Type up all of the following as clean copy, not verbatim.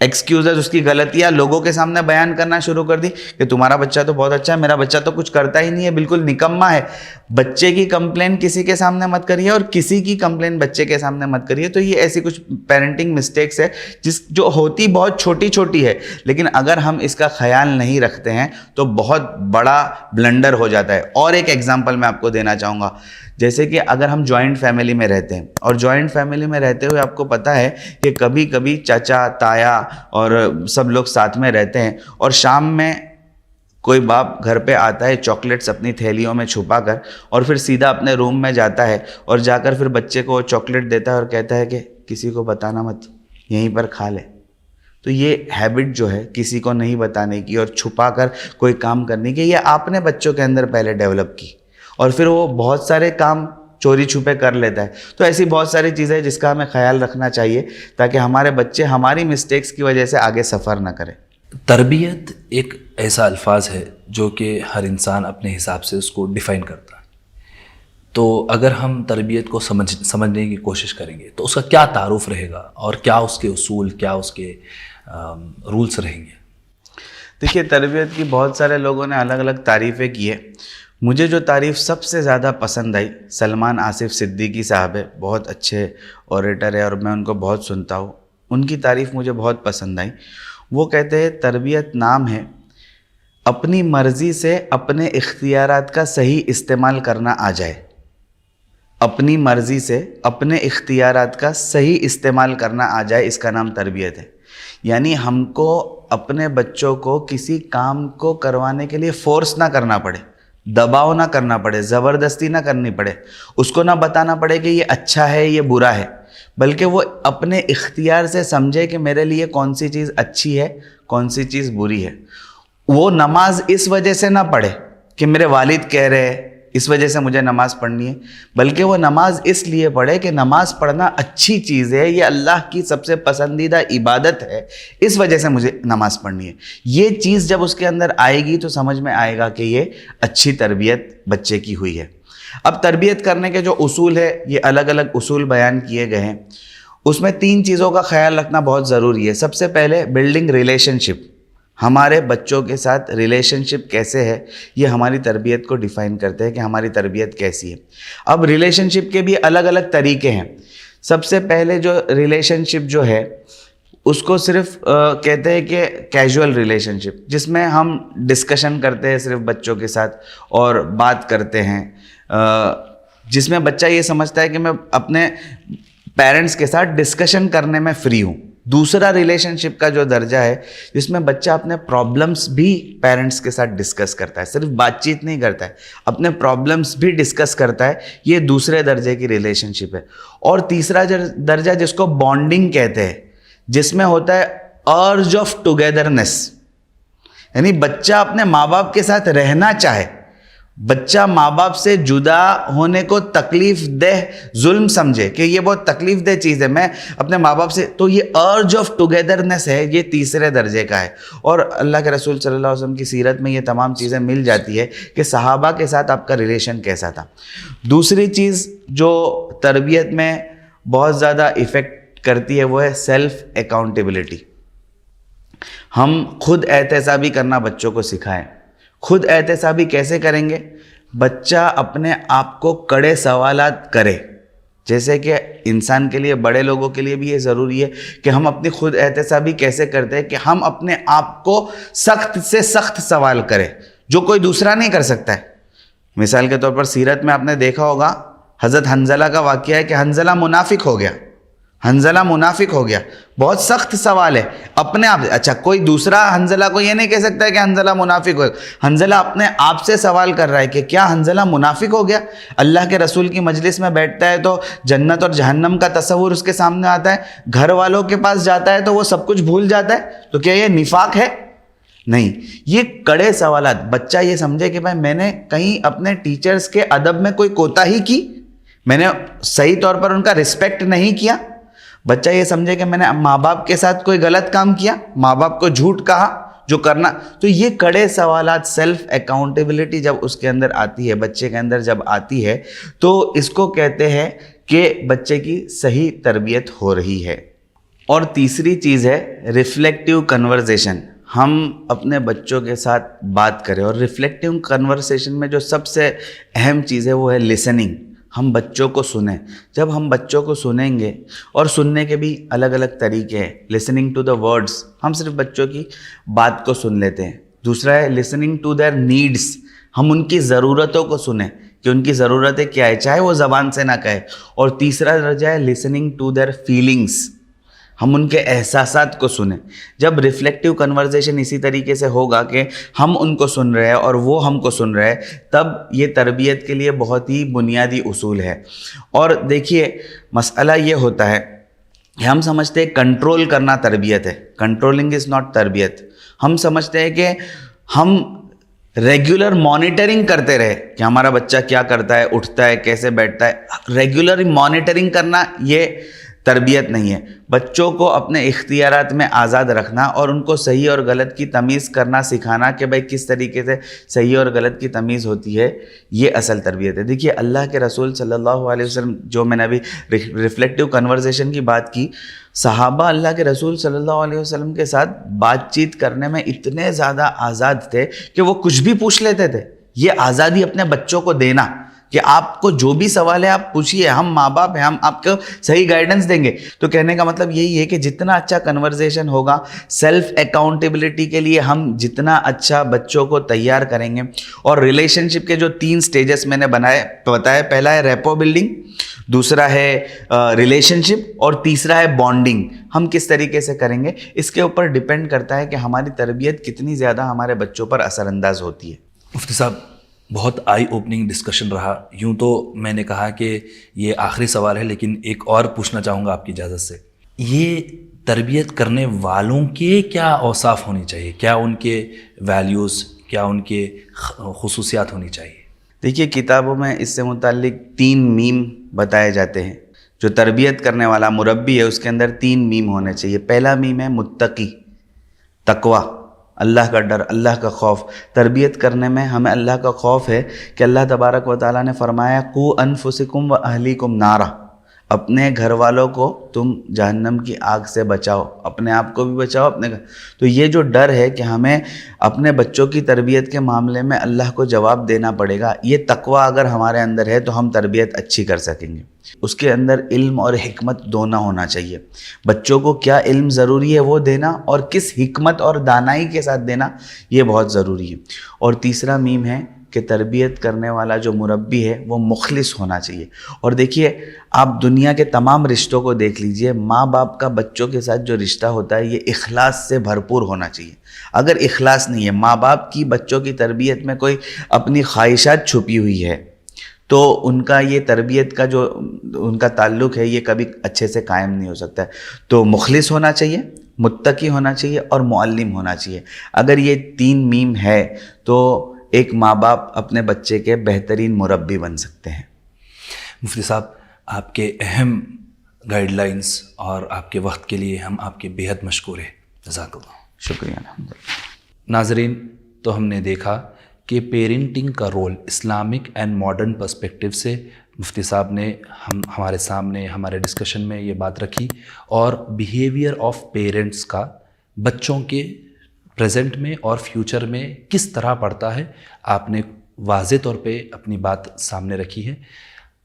Excuses, اس کی غلطیاں لوگوں کے سامنے بیان کرنا شروع کر دی کہ تمہارا بچہ تو بہت اچھا ہے، میرا بچہ تو کچھ کرتا ہی نہیں ہے، بالکل نکما ہے. بچے کی کمپلین کسی کے سامنے مت کریے اور کسی کی کمپلین بچے کے سامنے مت کریے. تو یہ ایسی کچھ پیرنٹنگ مسٹیکس ہے جو ہوتی بہت چھوٹی چھوٹی ہے، لیکن اگر ہم اس کا خیال نہیں رکھتے ہیں تو بہت بڑا بلنڈر ہو جاتا ہے. اور ایک ایگزامپل میں آپ کو دینا چاہوں گا. جیسے کہ اگر ہم جوائنٹ فیملی میں رہتے ہیں اور جوائنٹ فیملی میں رہتے ہوئے آپ کو پتہ ہے کہ کبھی کبھی چاچا تایا اور سب لوگ ساتھ میں رہتے ہیں، اور شام میں کوئی باپ گھر پہ آتا ہے چاکلیٹس اپنی تھیلیوں میں چھپا کر اور پھر سیدھا اپنے روم میں جاتا ہے اور جا کر پھر بچے کو چاکلیٹ دیتا ہے اور کہتا ہے کہ کسی کو بتانا مت، یہیں پر کھا لے. تو یہ ہیبٹ جو ہے کسی کو نہیں بتانے کی اور چھپا کر کوئی کام کرنے کی، یہ آپ نے بچوں کے اندر پہلے ڈیولپ کی اور پھر وہ بہت سارے کام چوری چھپے کر لیتا ہے. تو ایسی بہت ساری چیزیں ہیں جس کا ہمیں خیال رکھنا چاہیے تاکہ ہمارے بچے ہماری مسٹیکس کی وجہ سے آگے سفر نہ کریں. تربیت ایک ایسا الفاظ ہے جو کہ ہر انسان اپنے حساب سے اس کو ڈیفائن کرتا ہے. تو اگر ہم تربیت کو سمجھنے کی کوشش کریں گے تو اس کا کیا تعارف رہے گا اور کیا اس کے اصول، کیا اس کے رولز رہیں گے؟ دیکھیے، تربیت کی بہت سارے لوگوں نے الگ الگ تعریفیں کی ہے. مجھے جو تعریف سب سے زیادہ پسند آئی، سلمان آصف صدیقی صاحب ہے، بہت اچھے اوریٹر ہے اور میں ان کو بہت سنتا ہوں. ان کی تعریف مجھے بہت پسند آئی. وہ کہتے ہیں تربیت نام ہے اپنی مرضی سے اپنے اختیارات کا صحیح استعمال کرنا آ جائے. اپنی مرضی سے اپنے اختیارات کا صحیح استعمال کرنا آ جائے، اس کا نام تربیت ہے. یعنی ہم کو اپنے بچوں کو کسی کام کو کروانے کے لیے فورس نہ کرنا پڑے، دباؤ نہ کرنا پڑے، زبردستی نہ کرنی پڑے، اس کو نہ بتانا پڑے کہ یہ اچھا ہے یہ برا ہے، بلکہ وہ اپنے اختیار سے سمجھے کہ میرے لیے کون سی چیز اچھی ہے کون سی چیز بری ہے. وہ نماز اس وجہ سے نہ پڑھے کہ میرے والد کہہ رہے ہیں اس وجہ سے مجھے نماز پڑھنی ہے، بلکہ وہ نماز اس لیے پڑھے کہ نماز پڑھنا اچھی چیز ہے، یہ اللہ کی سب سے پسندیدہ عبادت ہے، اس وجہ سے مجھے نماز پڑھنی ہے. یہ چیز جب اس کے اندر آئے گی تو سمجھ میں آئے گا کہ یہ اچھی تربیت بچے کی ہوئی ہے. اب تربیت کرنے کے جو اصول ہے، یہ الگ الگ اصول بیان کیے گئے ہیں. اس میں 3 چیزوں کا خیال رکھنا بہت ضروری ہے. سب سے پہلے بلڈنگ ریلیشن شپ. ہمارے بچوں کے ساتھ ریلیشن شپ کیسے ہے، یہ ہماری تربیت کو ڈیفائن کرتے ہیں کہ ہماری تربیت کیسی ہے. اب ریلیشن شپ کے بھی الگ الگ طریقے ہیں. سب سے پہلے جو ریلیشن شپ جو ہے اس کو صرف کہتے ہیں کہ کیجول ریلیشن شپ، جس میں ہم ڈسکشن کرتے ہیں صرف بچوں کے ساتھ اور بات کرتے ہیں، جس میں بچہ یہ سمجھتا ہے کہ میں اپنے پیرنٹس کے ساتھ ڈسکشن کرنے میں فری ہوں. دوسرا ریلیشن شپ کا جو درجہ ہے جس میں بچہ اپنے پرابلمس بھی پیرنٹس کے ساتھ ڈسکس کرتا ہے، صرف بات چیت نہیں کرتا ہے، اپنے پرابلمس بھی ڈسکس کرتا ہے، یہ دوسرے درجے کی ریلیشن شپ ہے. اور تیسرا درجہ جس کو بانڈنگ کہتے ہیں، جس میں ہوتا ہے ارج آف ٹوگیدرنس، یعنی بچہ اپنے ماں باپ کے ساتھ رہنا چاہے، بچہ ماں باپ سے جدا ہونے کو تکلیف دہ ظلم سمجھے کہ یہ بہت تکلیف دہ چیز ہے، میں اپنے ماں باپ سے، تو یہ ارج آف ٹوگیدرنس ہے، یہ تیسرے درجے کا ہے. اور اللہ کے رسول صلی اللہ علیہ وسلم کی سیرت میں یہ تمام چیزیں مل جاتی ہے کہ صحابہ کے ساتھ آپ کا ریلیشن کیسا تھا. دوسری چیز جو تربیت میں بہت زیادہ ایفیکٹ کرتی ہے وہ ہے سیلف اکاؤنٹیبلٹی. ہم خود احتسابی کرنا بچوں کو سکھائیں. خود احتسابی کیسے کریں گے؟ بچہ اپنے آپ کو کڑے سوالات کرے. جیسے کہ انسان کے لیے، بڑے لوگوں کے لیے بھی یہ ضروری ہے کہ ہم اپنی خود احتسابی کیسے کرتے ہیں کہ ہم اپنے آپ کو سخت سے سخت سوال کریں جو کوئی دوسرا نہیں کر سکتا ہے. مثال کے طور پر سیرت میں آپ نے دیکھا ہوگا حضرت حنظلہ کا واقعہ ہے کہ حنظلہ منافق ہو گیا. حنظلہ منافق ہو گیا، بہت سخت سوال ہے اپنے آپ. اچھا، کوئی دوسرا حنظلہ کو یہ نہیں کہہ سکتا ہے کہ حنظلہ منافق ہو. حنظلہ اپنے آپ سے سوال کر رہا ہے کہ کیا حنظلہ منافق ہو گیا؟ اللہ کے رسول کی مجلس میں بیٹھتا ہے تو جنت اور جہنم کا تصور اس کے سامنے آتا ہے، گھر والوں کے پاس جاتا ہے تو وہ سب کچھ بھول جاتا ہے. تو کیا یہ نفاق ہے؟ نہیں. یہ کڑے سوالات، بچہ یہ سمجھے کہ بھائی میں نے کہیں اپنے ٹیچرز کے ادب میں کوئی کوتاہی کی، میں نے صحیح طور پر ان کا رسپیکٹ نہیں کیا. بچہ یہ سمجھے کہ میں نے ماں باپ کے ساتھ کوئی غلط کام کیا، ماں باپ کو جھوٹ کہا جو کرنا. تو یہ کڑے سوالات، سیلف اکاؤنٹیبلٹی جب اس کے اندر آتی ہے، بچے کے اندر جب آتی ہے، تو اس کو کہتے ہیں کہ بچے کی صحیح تربیت ہو رہی ہے. اور تیسری چیز ہے ریفلیکٹیو کنورزیشن. ہم اپنے بچوں کے ساتھ بات کریں, اور ریفلیکٹیو کنورسیشن میں جو سب سے اہم چیز ہے وہ ہے لسننگ. ہم بچوں کو سنیں. جب ہم بچوں کو سنیں گے, اور سننے کے بھی الگ الگ طریقے ہیں. لسننگ ٹو دا ورڈس, ہم صرف بچوں کی بات کو سن لیتے ہیں. دوسرا ہے لسننگ ٹو دیئر نیڈس, ہم ان کی ضرورتوں کو سنیں کہ ان کی ضرورتیں کیا ہے, چاہے وہ زبان سے نہ کہے. اور تیسرا درجہ ہے لسننگ ٹو دیئر فیلنگس, ہم ان کے احساسات کو سنیں. جب ریفلیکٹیو کنورزیشن اسی طریقے سے ہوگا کہ ہم ان کو سن رہے ہیں اور وہ ہم کو سن رہے ہیں, تب یہ تربیت کے لیے بہت ہی بنیادی اصول ہے. اور دیکھیے مسئلہ یہ ہوتا ہے کہ ہم سمجھتے ہیں کنٹرول کرنا تربیت ہے. کنٹرولنگ از ناٹ تربیت. ہم سمجھتے ہیں کہ ہم ریگولر مانیٹرنگ کرتے رہے کہ ہمارا بچہ کیا کرتا ہے, اٹھتا ہے, کیسے بیٹھتا ہے. ریگولر مانیٹرنگ کرنا یہ تربیت نہیں ہے. بچوں کو اپنے اختیارات میں آزاد رکھنا اور ان کو صحیح اور غلط کی تمیز کرنا سکھانا کہ بھائی کس طریقے سے صحیح اور غلط کی تمیز ہوتی ہے, یہ اصل تربیت ہے. دیکھیے اللہ کے رسول صلی اللہ علیہ وسلم, جو میں نے ابھی ریفلیکٹیو کنورزیشن کی بات کی, صحابہ اللہ کے رسول صلی اللہ علیہ وسلم کے ساتھ بات چیت کرنے میں اتنے زیادہ آزاد تھے کہ وہ کچھ بھی پوچھ لیتے تھے. یہ آزادی اپنے بچوں کو دینا کہ آپ کو جو بھی سوال ہے آپ پوچھیے, ہم ماں باپ ہیں, ہم آپ کو صحیح گائیڈنس دیں گے. تو کہنے کا مطلب یہی ہے کہ جتنا اچھا کنورزیشن ہوگا, سیلف اکاؤنٹیبلٹی کے لیے ہم جتنا اچھا بچوں کو تیار کریں گے. اور ریلیشن شپ کے جو 3 سٹیجز میں نے بتایا, پہلا ہے ریپو بلڈنگ, دوسرا ہے ریلیشن شپ, اور تیسرا ہے بانڈنگ. ہم کس طریقے سے کریں گے اس کے اوپر ڈیپینڈ کرتا ہے کہ ہماری تربیت کتنی زیادہ ہمارے بچوں پر اثر انداز ہوتی ہے. مفتی صاحب, بہت آئی اوپننگ ڈسکشن رہا. یوں تو میں نے کہا کہ یہ آخری سوال ہے, لیکن ایک اور پوچھنا چاہوں گا آپ کی اجازت سے. یہ تربیت کرنے والوں کے کیا اوصاف ہونی چاہیے, کیا ان کے ویلیوز, کیا ان کے خصوصیات ہونی چاہیے؟ دیکھیے کتابوں میں اس سے متعلق 3 میم بتائے جاتے ہیں. جو تربیت کرنے والا مربی ہے اس کے اندر 3 میم ہونے چاہیے. پہلا میم ہے متقی, تقوی, اللہ کا ڈر, اللہ کا خوف. تربیت کرنے میں ہمیں اللہ کا خوف ہے کہ اللہ تبارک و تعالیٰ نے فرمایا قو انفسکم و اہلیکم نارا, اپنے گھر والوں کو تم جہنم کی آگ سے بچاؤ, اپنے آپ کو بھی بچاؤ, اپنے گھر. تو یہ جو ڈر ہے کہ ہمیں اپنے بچوں کی تربیت کے معاملے میں اللہ کو جواب دینا پڑے گا, یہ تقوی اگر ہمارے اندر ہے تو ہم تربیت اچھی کر سکیں گے. اس کے اندر علم اور حکمت دونوں ہونا چاہیے. بچوں کو کیا علم ضروری ہے وہ دینا, اور کس حکمت اور دانائی کے ساتھ دینا, یہ بہت ضروری ہے. اور تیسرا میم ہے کہ تربیت کرنے والا جو مربی ہے وہ مخلص ہونا چاہیے. اور دیکھیے آپ دنیا کے تمام رشتوں کو دیکھ لیجئے, ماں باپ کا بچوں کے ساتھ جو رشتہ ہوتا ہے یہ اخلاص سے بھرپور ہونا چاہیے. اگر اخلاص نہیں ہے, ماں باپ کی بچوں کی تربیت میں کوئی اپنی خواہشات چھپی ہوئی ہے, تو ان کا یہ تربیت کا جو ان کا تعلق ہے یہ کبھی اچھے سے قائم نہیں ہو سکتا ہے. تو مخلص ہونا چاہیے, متقی ہونا چاہیے, اور معلم ہونا چاہیے. اگر یہ 3 میم ہے تو ایک ماں باپ اپنے بچے کے بہترین مربی بن سکتے ہیں. مفتی صاحب, آپ کے اہم گائیڈ لائنس اور آپ کے وقت کے لیے ہم آپ کے بیحد مشکور ہیں. جزاک اللہ. شکریہ. الحمدللہ. ناظرین, تو ہم نے دیکھا کہ پیرنٹنگ کا role Islamic and modern perspective سے مفتی صاحب نے ہمارے سامنے ہمارے ڈسکشن میں یہ بات رکھی, اور بیہیویئر آف پیرنٹس کا بچوں کے پریزنٹ میں اور فیوچر میں کس طرح پڑتا ہے, آپ نے واضح طور پہ اپنی بات سامنے رکھی ہے.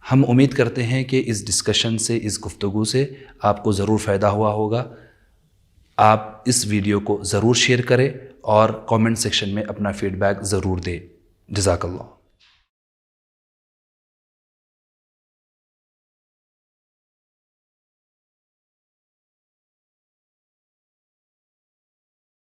ہم امید کرتے ہیں کہ اس ڈسکشن سے, اس گفتگو سے آپ کو ضرور فائدہ ہوا ہوگا. آپ اس ویڈیو کو ضرور شیئر کریں اور کامنٹ سیکشن میں اپنا فیڈ بیک ضرور دیں. جزاک اللہ.